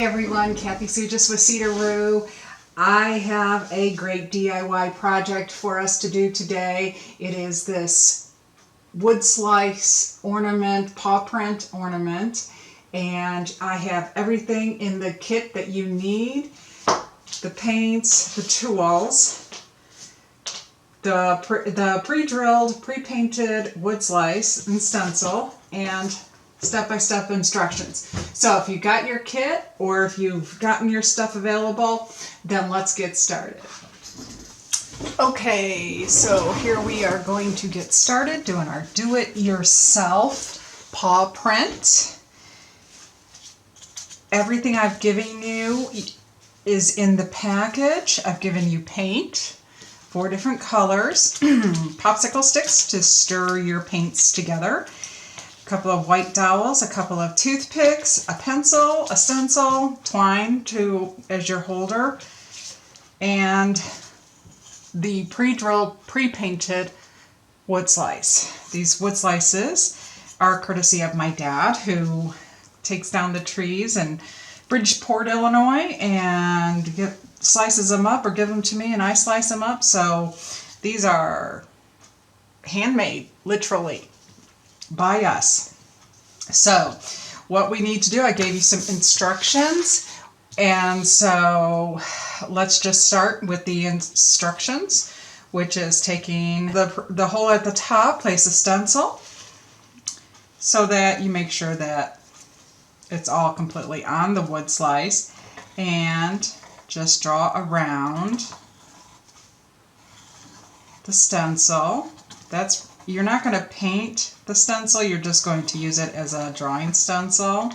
Hey everyone, Kathy Sugis with Cedar. I have a great DIY project for us to do today. It is this wood slice ornament, paw print ornament, and I have everything in the kit that you need. The paints, the tools, the pre-drilled, pre-painted wood slice and stencil, and step-by-step instructions. So if you got your kit or if you've gotten your stuff available, then let's get started. Okay, so here we are going to get started doing our do-it-yourself paw print. Everything I've given you is in the package. I've given you paint, 4 different colors, popsicle sticks to stir your paints together, a couple of white dowels, a couple of toothpicks, a pencil, a stencil, twine as your holder, and the pre-drilled, pre-painted wood slice. These wood slices are courtesy of my dad, who takes down the trees in Bridgeport, Illinois, and slices them up or give them to me and I slice them up. So these are handmade, literally, by us. So what we need to do, I gave you some instructions, and so let's just start with the instructions, which is taking the hole at the top, place a stencil so that you make sure that it's all completely on the wood slice, and just draw around the stencil. You're not going to paint the stencil, you're just going to use it as a drawing stencil.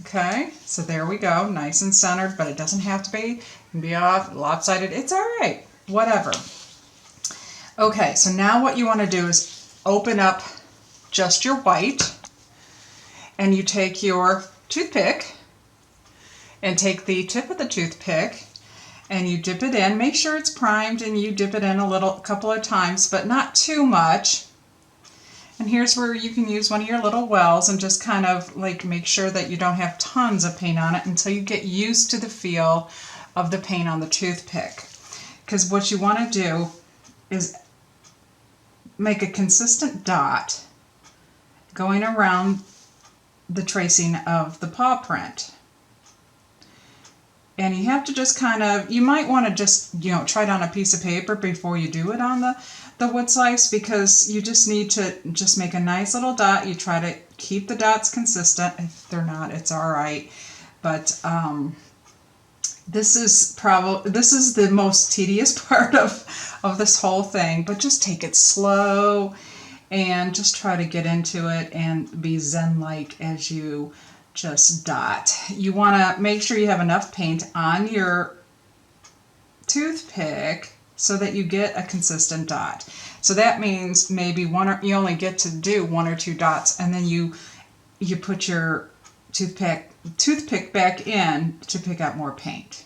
Okay, so there we go, nice and centered, but it doesn't have to be. It can be off, lopsided, it's alright, whatever. Okay, so now what you want to do is open up just your white, and you take your toothpick and take the tip of the toothpick and you dip it in. Make sure it's primed and you dip it in a couple of times, but not too much. And here's where you can use one of your little wells and just kind of like make sure that you don't have tons of paint on it until you get used to the feel of the paint on the toothpick. Because what you want to do is make a consistent dot going around the tracing of the paw print. And you have to just kind of, you might want to just, try it on a piece of paper before you do it on the wood slice, because you just need to just make a nice little dot. You try to keep the dots consistent. If they're not, it's all right. But this is the most tedious part of this whole thing. But just take it slow and just try to get into it and be zen-like as you just dot. You want to make sure you have enough paint on your toothpick so that you get a consistent dot. So that means maybe you only get to do 1 or 2 dots, and then you put your toothpick back in to pick up more paint.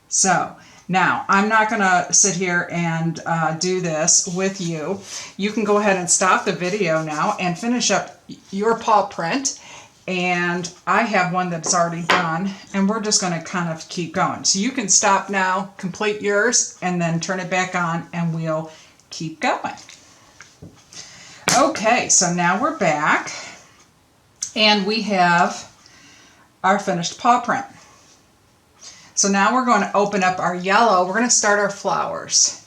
So now, I'm not going to sit here and do this with you. You can go ahead and stop the video now and finish up your paw print. And I have one that's already done, and we're just going to kind of keep going. So you can stop now, complete yours, and then turn it back on, and we'll keep going. Okay, so now we're back, and we have our finished paw print. So now we're going to open up our yellow. We're going to start our flowers.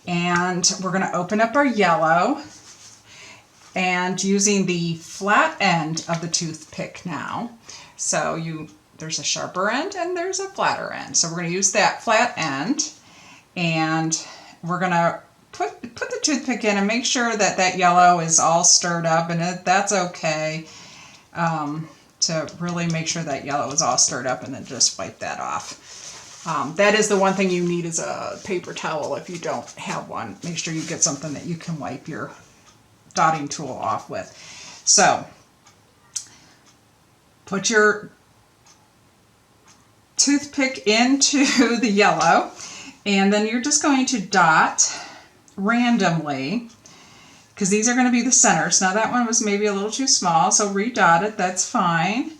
And we're going to open up our yellow, and using the flat end of the toothpick now. So there's a sharper end and there's a flatter end. So we're going to use that flat end, and we're going to put the toothpick in and make sure that that yellow is all stirred up, and that's okay. To really make sure that yellow is all stirred up, and then just wipe that off. That is the one thing you need, is a paper towel. If you don't have one, make sure you get something that you can wipe your dotting tool off with. So put your toothpick into the yellow, and then you're just going to dot randomly, because these are going to be the centers. Now that one was maybe a little too small, so redot it, that's fine.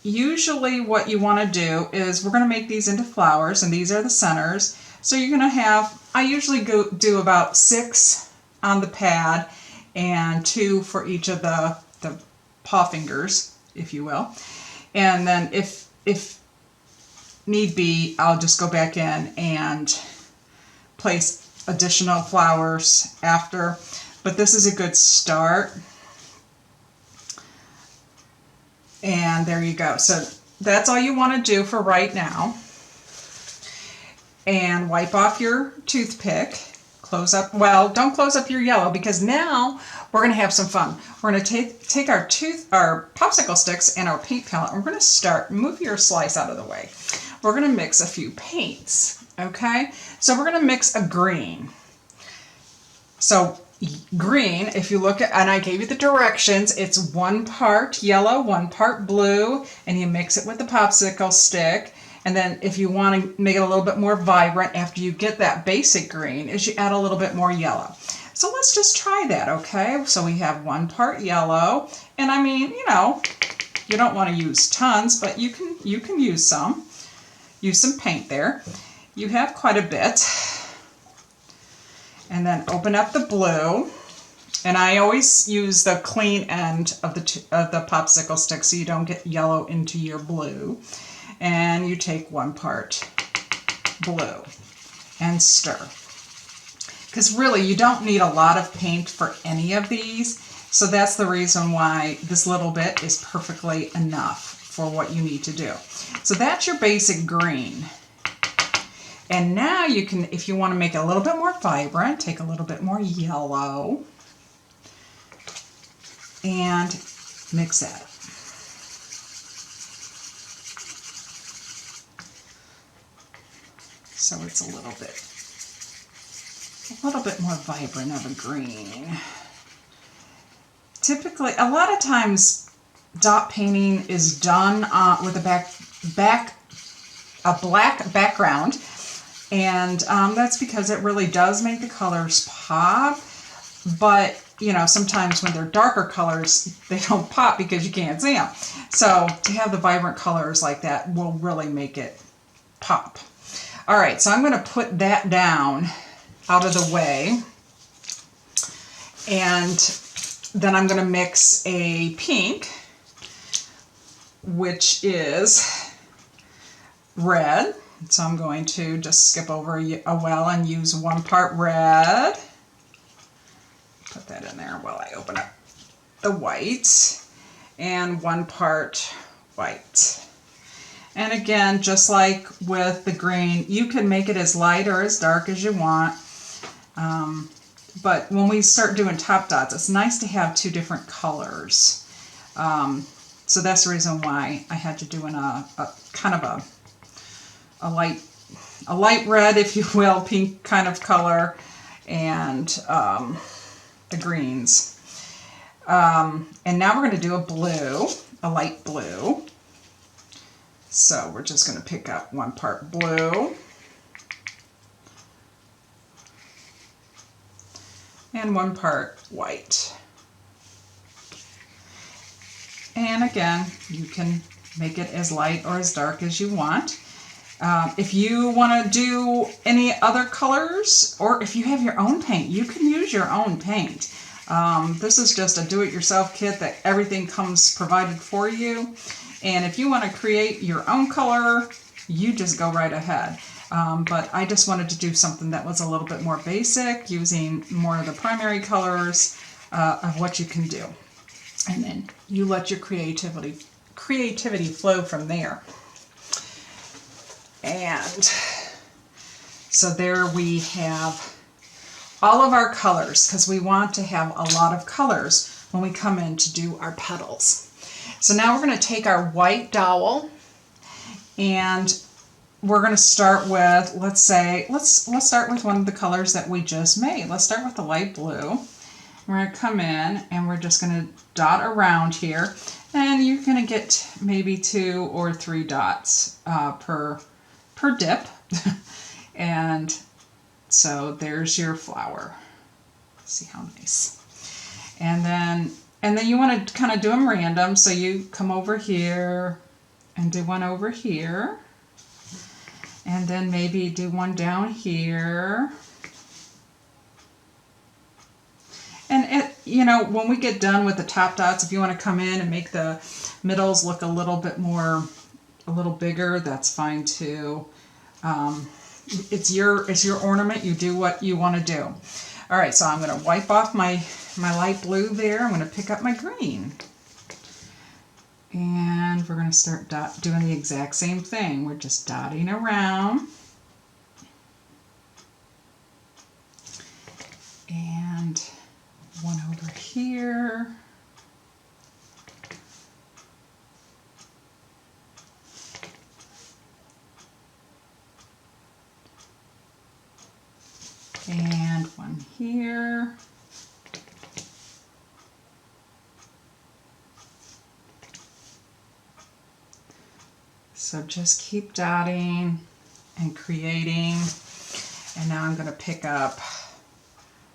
usually what you want to do is we're going to make these into flowers, and these are the centers. So you're going to have, I usually do about 6 on the pad and 2 for each of the paw fingers, if you will. And then if need be, I'll just go back in and place additional flowers after. But this is a good start. And there you go. So that's all you want to do for right now. And wipe off your toothpick. Close up, well, don't close up your yellow, because now we're going to have some fun. We're going to take our popsicle sticks and our paint palette, and we're going to start, move your slice out of the way. We're going to mix a few paints, okay? So we're going to mix a green. So green, if you look at, and I gave you the directions, it's 1 part yellow, 1 part blue, and you mix it with the popsicle stick. And then if you want to make it a little bit more vibrant after you get that basic green, is you add a little bit more yellow. So let's just try that, okay? So we have 1 part yellow, and I mean, you know, you don't want to use tons, but you can use some. Use some paint there. You have quite a bit. And then open up the blue. And I always use the clean end of the popsicle stick so you don't get yellow into your blue. And you take 1 part blue and stir. Because really you don't need a lot of paint for any of these, so that's the reason why this little bit is perfectly enough for what you need to do. So that's your basic green. And now you can, if you want to make it a little bit more vibrant, take a little bit more yellow and mix that up. So it's a little bit more vibrant of a green. Typically, a lot of times dot painting is done with a black background, and that's because it really does make the colors pop. But you know, sometimes when they're darker colors, they don't pop because you can't see them. So to have the vibrant colors like that will really make it pop. All right, so I'm going to put that down out of the way, and then I'm going to mix a pink, which is red. So I'm going to just skip over a well and use 1 part red. Put that in there while I open up the white, and 1 part white. And again, just like with the green, you can make it as light or as dark as you want. But when we start doing top dots, it's nice to have 2 different colors. So that's the reason why I had to do a kind of a light red, if you will, pink kind of color, and the greens. And now we're going to do a blue, a light blue. So we're just going to pick up 1 part blue and 1 part white. And again, you can make it as light or as dark as you want. If you want to do any other colors, or if you have your own paint, you can use your own paint. This is just a do-it-yourself kit that everything comes provided for you. And if you want to create your own color, you just go right ahead. But I just wanted to do something that was a little bit more basic, using more of the primary colors of what you can do. And then you let your creativity flow from there. And so there we have all of our colors, because we want to have a lot of colors when we come in to do our petals. So now we're going to take our white dowel, and we're going to start with, let's start with one of the colors that we just made. Let's start with the light blue. We're going to come in and we're just going to dot around here, and you're going to get maybe 2 or 3 dots per dip. And so there's your flower. See how nice. And then you want to kind of do them random. So you come over here and do one over here. And then maybe do one down here. And you know, when we get done with the top dots, if you want to come in and make the middles look a little bit more, a little bigger, that's fine too. It's your ornament. You do what you want to do. All right, so I'm going to wipe off my light blue there. I'm going to pick up my green. And we're going to start doing the exact same thing. We're just dotting around. And one over here. And one here. So just keep dotting and creating. And now I'm going to pick up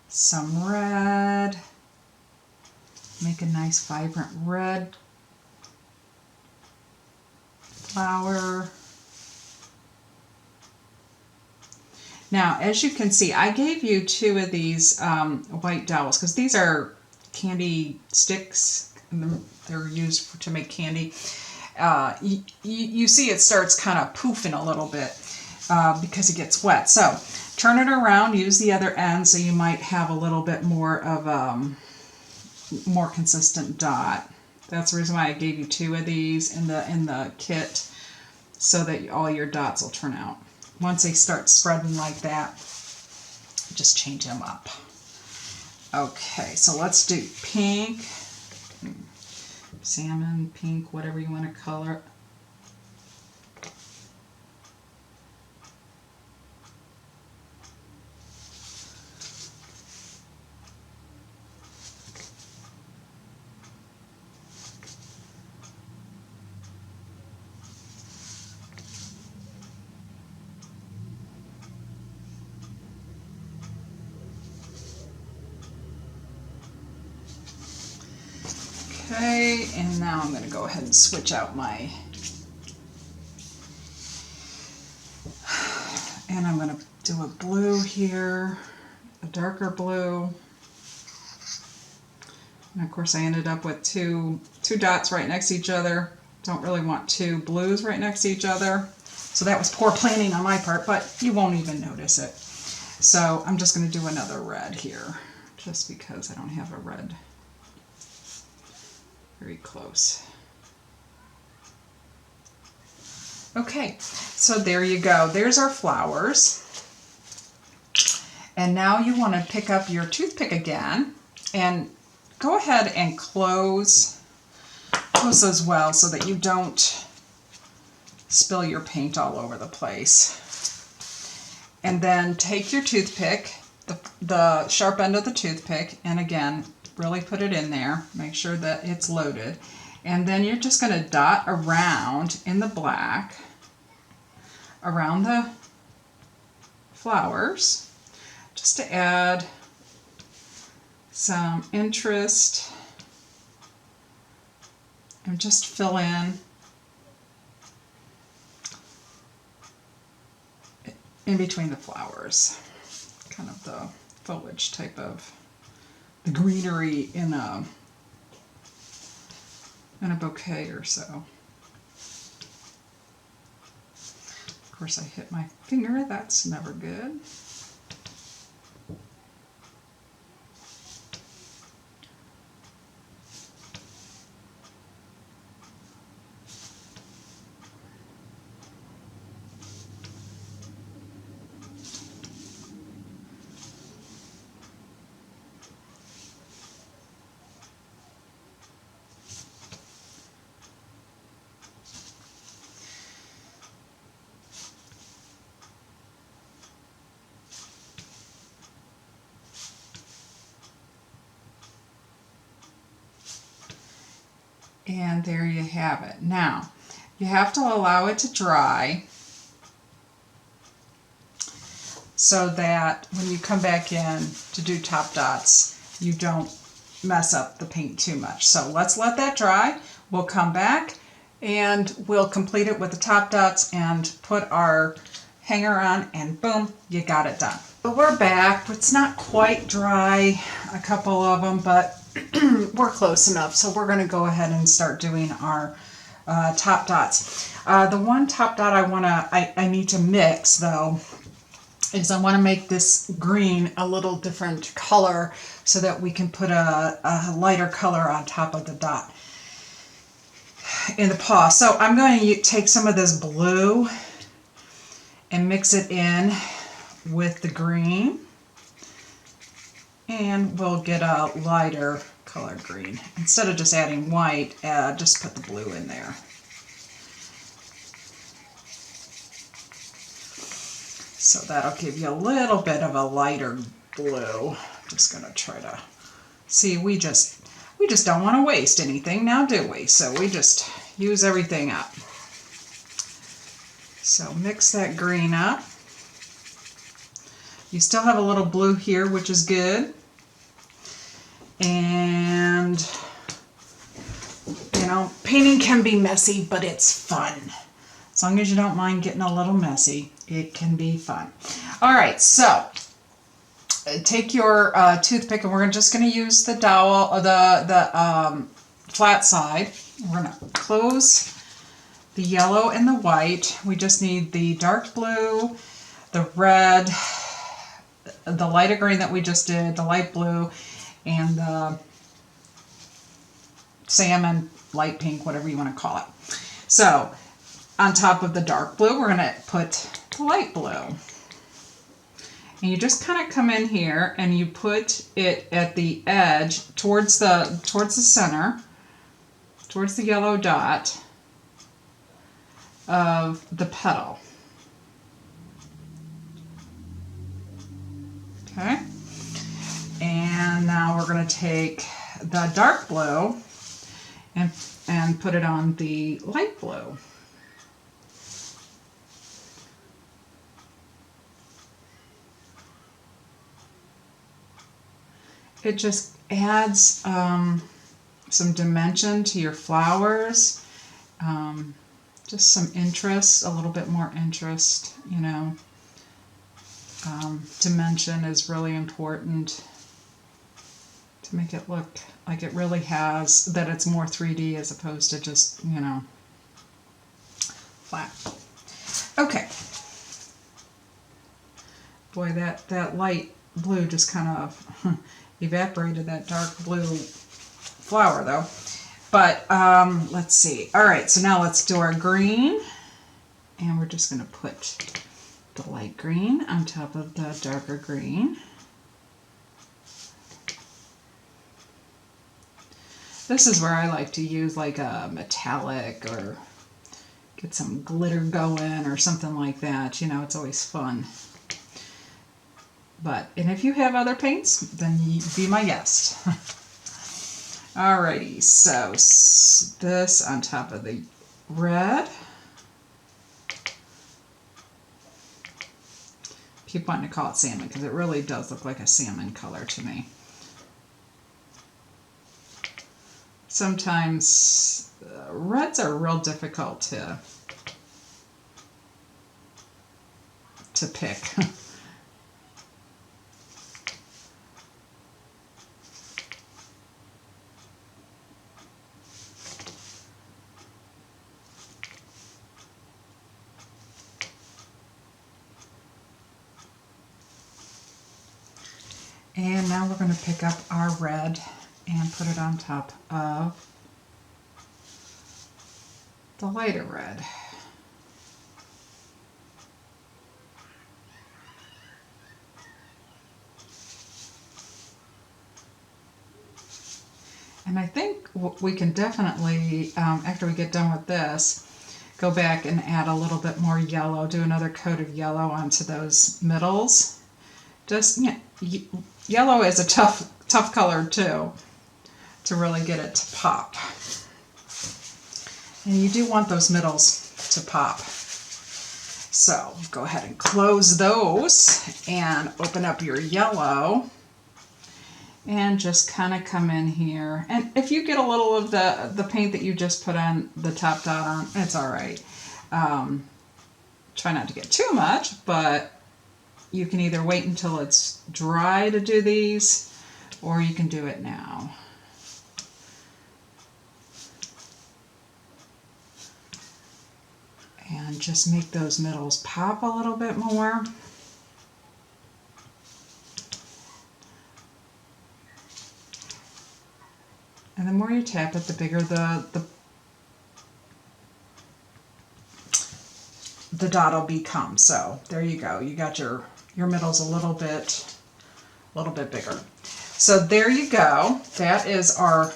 some red. Make a nice vibrant red flower. Now, as you can see, I gave you 2 of these white dowels because these are candy sticks. And they're used to make candy. You see it starts kind of poofing a little bit because it gets wet. So turn it around, use the other end so you might have a little bit more of a more consistent dot. That's the reason why I gave you 2 of these in the kit, so that all your dots will turn out. Once they start spreading like that, just change them up. Okay, so let's do pink, salmon, pink, whatever you want to color it. Okay, and now I'm going to go ahead and switch out my, and I'm going to do a blue here, a darker blue. And of course I ended up with two dots right next to each other. Don't really want 2 blues right next to each other. So that was poor planning on my part, but you won't even notice it. So I'm just going to do another red here, just because I don't have a red very close. Okay, so there you go. There's our flowers. And now you want to pick up your toothpick again and go ahead and close those well so that you don't spill your paint all over the place. And then take your toothpick, the sharp end of the toothpick, and again, really put it in there. Make sure that it's loaded. And then you're just going to dot around in the black, around the flowers, just to add some interest and just fill in between the flowers, kind of the foliage type of the greenery in a bouquet or so. Of course I hit my finger, that's never good. And there you have it. Now, you have to allow it to dry so that when you come back in to do top dots, you don't mess up the paint too much. So let's let that dry. We'll come back And we'll complete it with the top dots and put our hanger on, and boom, you got it done. So we're back. It's not quite dry, a couple of them, but we're close enough. So we're going to go ahead and start doing our top dots. The one top dot I need to mix though is I want to make this green a little different color so that we can put a lighter color on top of the dot in the paw. So I'm going to take some of this blue and mix it in with the green, and we'll get a lighter color green. Instead of just adding white, just put the blue in there. So that'll give you a little bit of a lighter blue. I'm just going to try to see, we just don't want to waste anything now, do we? So we just use everything up. So mix that green up. You still have a little blue here, which is good. And, you know, painting can be messy, but it's fun. As long as you don't mind getting a little messy, it can be fun. All right, so take your toothpick, and we're just going to use the dowel, the flat side. We're going to close the yellow and the white. We just need the dark blue, the red, the lighter green that we just did, the light blue, and the salmon, light pink, whatever you want to call it. So on top of the dark blue, we're going to put the light blue. And you just kind of come in here and you put it at the edge towards the center, towards the yellow dot of the petal. Okay. And now we're going to take the dark blue and put it on the light blue. It just adds some dimension to your flowers, just some interest, a little bit more interest, you know. Dimension is really important to make it look like it really has, that it's more 3D as opposed to just, you know, flat. Okay. Boy, that light blue just kind of evaporated that dark blue flower though. But let's see. All right, so now let's do our green, and we're just going to put the light green on top of the darker green. This is where I like to use like a metallic or get some glitter going or something like that. You know, it's always fun. And if you have other paints, then you be my guest. Alrighty, so this on top of the red. Keep wanting to call it salmon because it really does look like a salmon color to me. Sometimes reds are real difficult to pick. And now we're going to pick up our red and put it on top of the lighter red. And I think we can definitely, after we get done with this, go back and add a little bit more yellow, do another coat of yellow onto those middles. Just, yeah, yellow is a tough color too, to really get it to pop. And you do want those middles to pop. So go ahead and close those and open up your yellow. and just kind of come in here. And if you get a little of the paint that you just put on the top dot on, it's all right. Try not to get too much, but you can either wait until it's dry to do these, or you can do it now. And just make those middles pop a little bit more. And the more you tap it, the bigger the dot will become. So there you go. You got your middles a little bit bigger. So there you go. That is our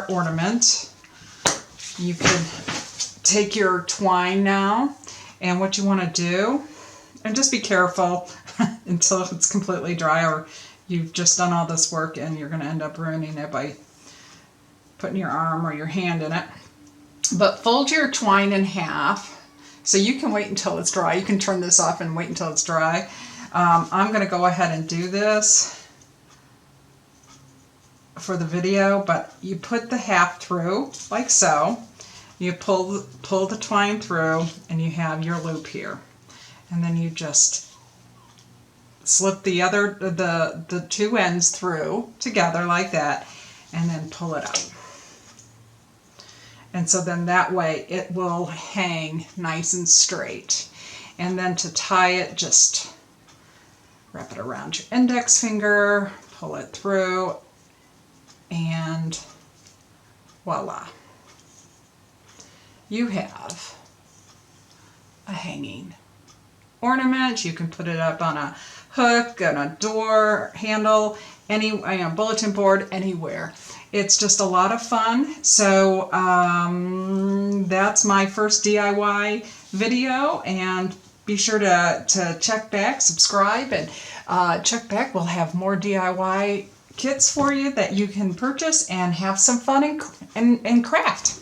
ornament. You can take your twine now, and what you want to do, and just be careful until it's completely dry, or you've just done all this work and you're going to end up ruining it by putting your arm or your hand in it. But fold your twine in half. So you can wait until it's dry. You can turn this off and wait until it's dry. I'm going to go ahead and do this for the video, but you put the half through like so. You pull the twine through, and you have your loop here. And then you just slip the two ends through together like that, and then pull it up. And so then that way it will hang nice and straight. And then to tie it, just wrap it around your index finger, pull it through, and voila. You have a hanging ornament. You can put it up on a hook, on a door handle, any bulletin board, anywhere. It's just a lot of fun. So that's my first DIY video, and be sure to check back, subscribe, and check back. We'll have more DIY kits for you that you can purchase and have some fun and craft.